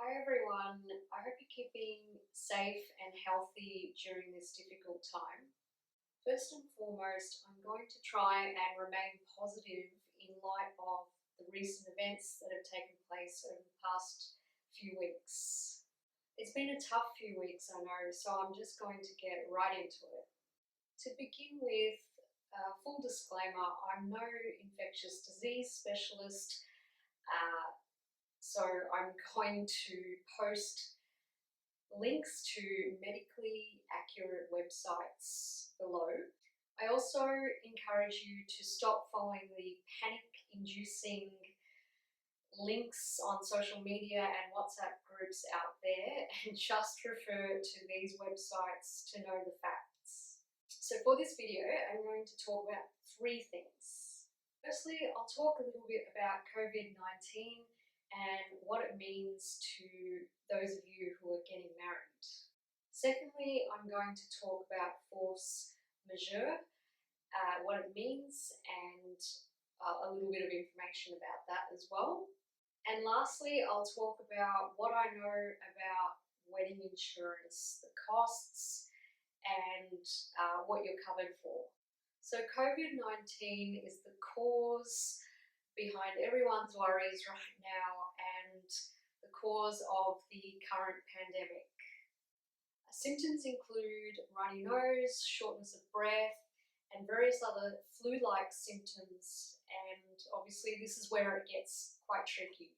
Hi everyone, I hope you're keeping safe and healthy during this difficult time. First and foremost, I'm going to try and remain positive in light of the recent events that have taken place over the past few weeks. It's been a tough few weeks, I know, so I'm just going to get right into it. To begin with, full disclaimer, I'm no infectious disease specialist, so I'm going to post links to medically accurate websites below. I also encourage you to stop following the panic-inducing links on social media and WhatsApp groups out there and just refer to these websites to know the facts. So for this video, I'm going to talk about three things. Firstly, I'll talk a little bit about COVID-19 and what it means to those of you who are getting married. Secondly, I'm going to talk about force majeure, what it means, and a little bit of information about that as well. And lastly, I'll talk about what I know about wedding insurance, the costs, and what you're covered for. So COVID-19 is the cause behind everyone's worries right now and the cause of the current pandemic. Symptoms include runny nose, shortness of breath, and various other flu-like symptoms, and obviously this is where it gets quite tricky.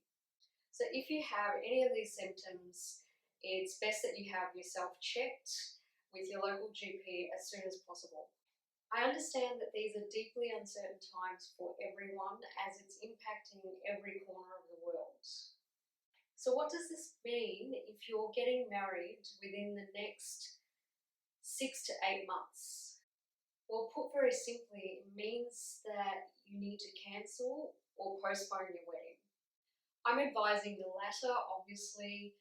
So if you have any of these symptoms, it's best that you have yourself checked with your local GP as soon as possible. I understand that these are deeply uncertain times for everyone as it's impacting every corner of the world. So what does this mean if you're getting married within the next 6 to 8 months? Well, put very simply, it means that you need to cancel or postpone your wedding. I'm advising the latter, obviously,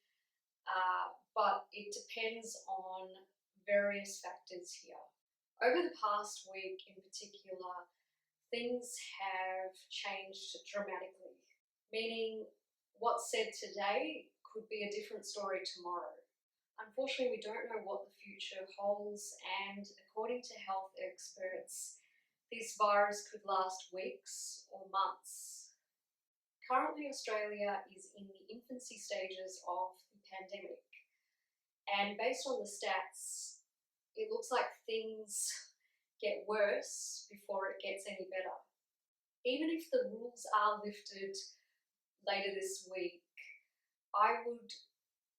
but it depends on various factors here. Over the past week in particular, things have changed dramatically, meaning what's said today could be a different story tomorrow. Unfortunately, we don't know what the future holds, and according to health experts, this virus could last weeks or months. Currently, Australia is in the infancy stages of the pandemic, and based on the stats, it looks like things get worse before it gets any better. Even if the rules are lifted later this week, I would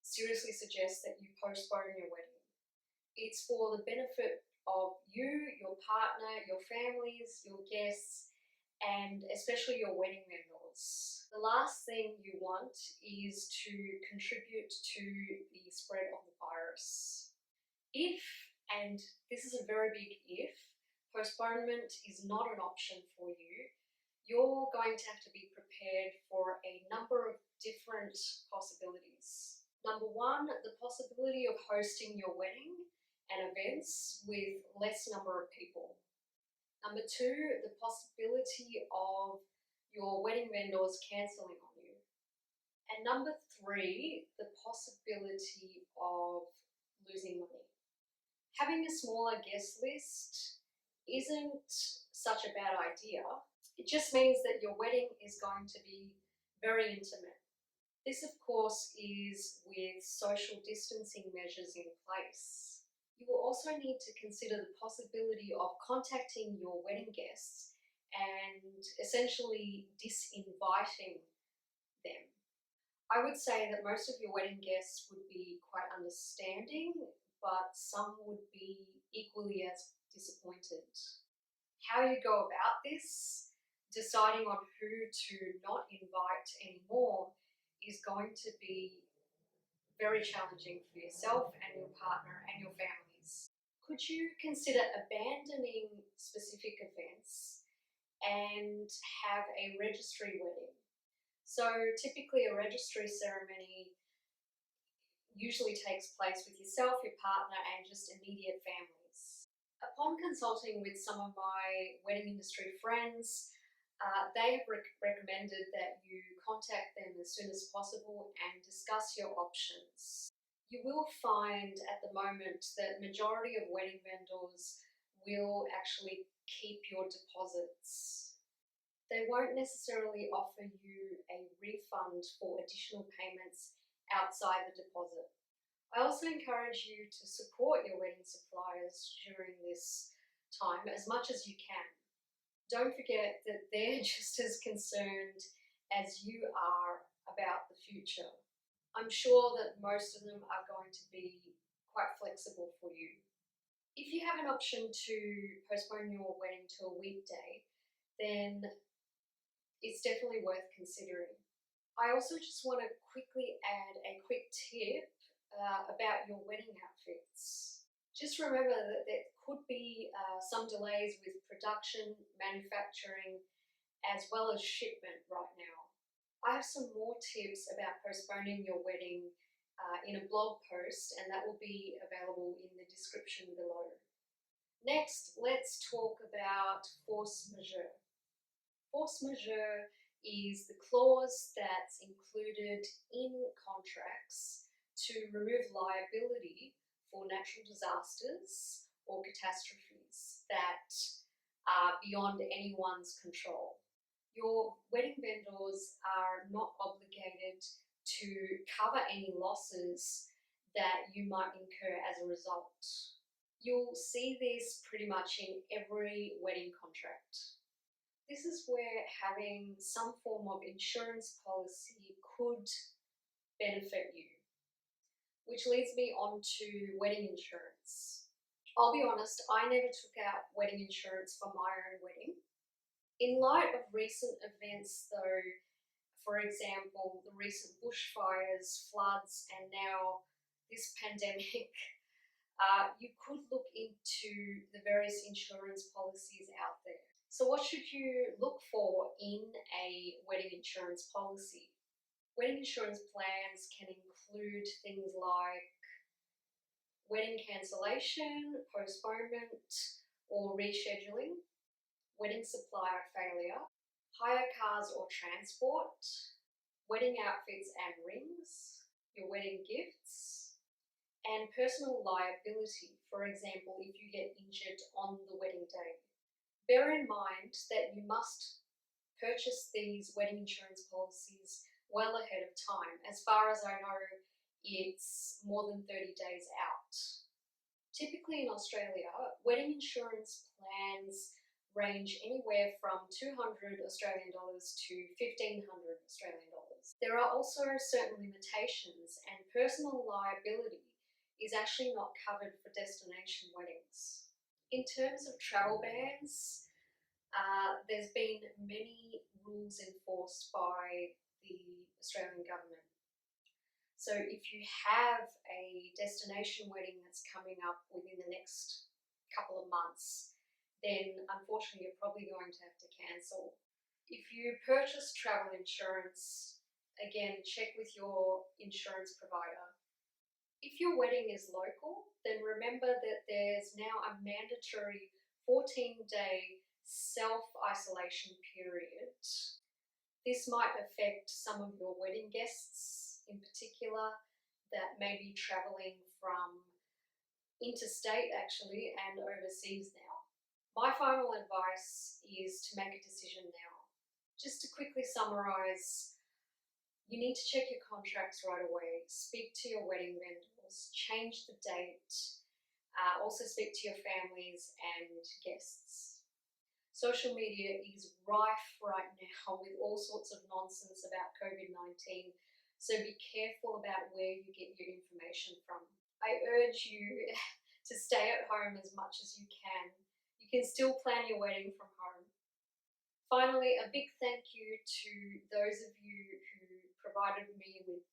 seriously suggest that you postpone your wedding. It's for the benefit of you, your partner, your families, your guests, and especially your wedding vendors. The last thing you want is to contribute to the spread of the virus. If, and this is a very big if, postponement is not an option for you, you're going to have to be prepared for a number of different possibilities. Number one, the possibility of hosting your wedding and events with less number of people. Number two, the possibility of your wedding vendors cancelling on you. And number three, the possibility of losing money. Having a smaller guest list isn't such a bad idea. It just means that your wedding is going to be very intimate. This, of course, is with social distancing measures in place. You will also need to consider the possibility of contacting your wedding guests and essentially disinviting them. I would say that most of your wedding guests would be quite understanding, but some would be equally as disappointed. How you go about this, deciding on who to not invite anymore, is going to be very challenging for yourself and your partner and your families. Could you consider abandoning specific events and have a registry wedding? So typically a registry ceremony usually takes place with yourself, your partner, and just immediate families. Upon consulting with some of my wedding industry friends, They have recommended that you contact them as soon as possible and discuss your options. You will find at the moment that majority of wedding vendors will actually keep your deposits. They won't necessarily offer you a refund for additional payments outside the deposit. I also encourage you to support your wedding suppliers during this time as much as you can. Don't forget that they're just as concerned as you are about the future. I'm sure that most of them are going to be quite flexible for you. If you have an option to postpone your wedding to a weekday, then it's definitely worth considering. I also just want to quickly add a quick tip about your wedding outfits. Just remember that there could be some delays with production, manufacturing, as well as shipment right now. I have some more tips about postponing your wedding in a blog post, and that will be available in the description below. Next, let's talk about force majeure. Force majeure is the clause that's included in contracts to remove liability for natural disasters or catastrophes that are beyond anyone's control. Your wedding vendors are not obligated to cover any losses that you might incur as a result. You'll see this pretty much in every wedding contract. This is where having some form of insurance policy could benefit you, which leads me on to wedding insurance. I'll be honest, I never took out wedding insurance for my own wedding. In light of recent events though, for example, the recent bushfires, floods, and now this pandemic, you could look into the various insurance policies out there. So what should you look for in a wedding insurance policy? Wedding insurance plans can include things like wedding cancellation, postponement or rescheduling, wedding supplier failure, hire cars or transport, wedding outfits and rings, your wedding gifts, and personal liability, for example, if you get injured on the wedding day. Bear in mind that you must purchase these wedding insurance policies well ahead of time. As far as I know, it's more than 30 days out. Typically in Australia, wedding insurance plans range anywhere from $200 Australian dollars to $1,500 Australian dollars. There are also certain limitations, and personal liability is actually not covered for destination weddings. In terms of travel bans, there's been many rules enforced by the Australian government. So if you have a destination wedding that's coming up within the next couple of months, then unfortunately you're probably going to have to cancel. If you purchase travel insurance, again, check with your insurance provider. If your wedding is local, then remember that there's now a mandatory 14-day self-isolation period. This might affect some of your wedding guests in particular that may be travelling from interstate actually and overseas now. My final advice is to make a decision now. Just to quickly summarise, you need to check your contracts right away, speak to your wedding vendors, change the date, also speak to your families and guests. Social media is rife right now with all sorts of nonsense about COVID-19, so be careful about where you get your information from. I urge you to stay at home as much as you can. You can still plan your wedding from home. Finally, a big thank you to those of you who provided me with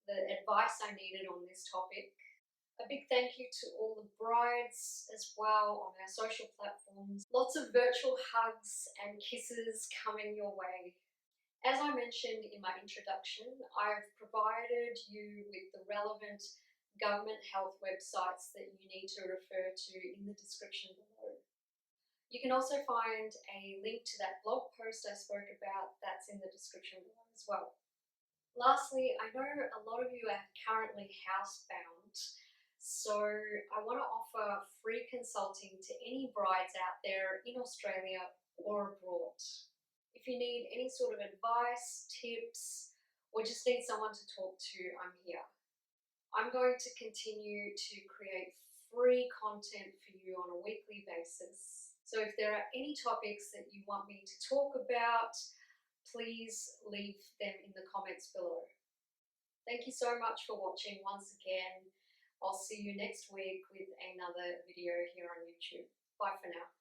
the advice I needed on this topic. A big thank you to all the brides as well on our social platforms. Lots of virtual hugs and kisses coming your way. As I mentioned in my introduction, I've provided you with the relevant government health websites that you need to refer to in the description below. You can also find a link to that blog post I spoke about that's in the description below as well. Lastly, I know a lot of you are currently housebound, so I want to offer free consulting to any brides out there in Australia or abroad. If you need any sort of advice, tips, or just need someone to talk to, I'm here. I'm going to continue to create free content for you on a weekly basis. So if there are any topics that you want me to talk about, please leave them in the comments below. Thank you so much for watching once again. I'll see you next week with another video here on YouTube. Bye for now.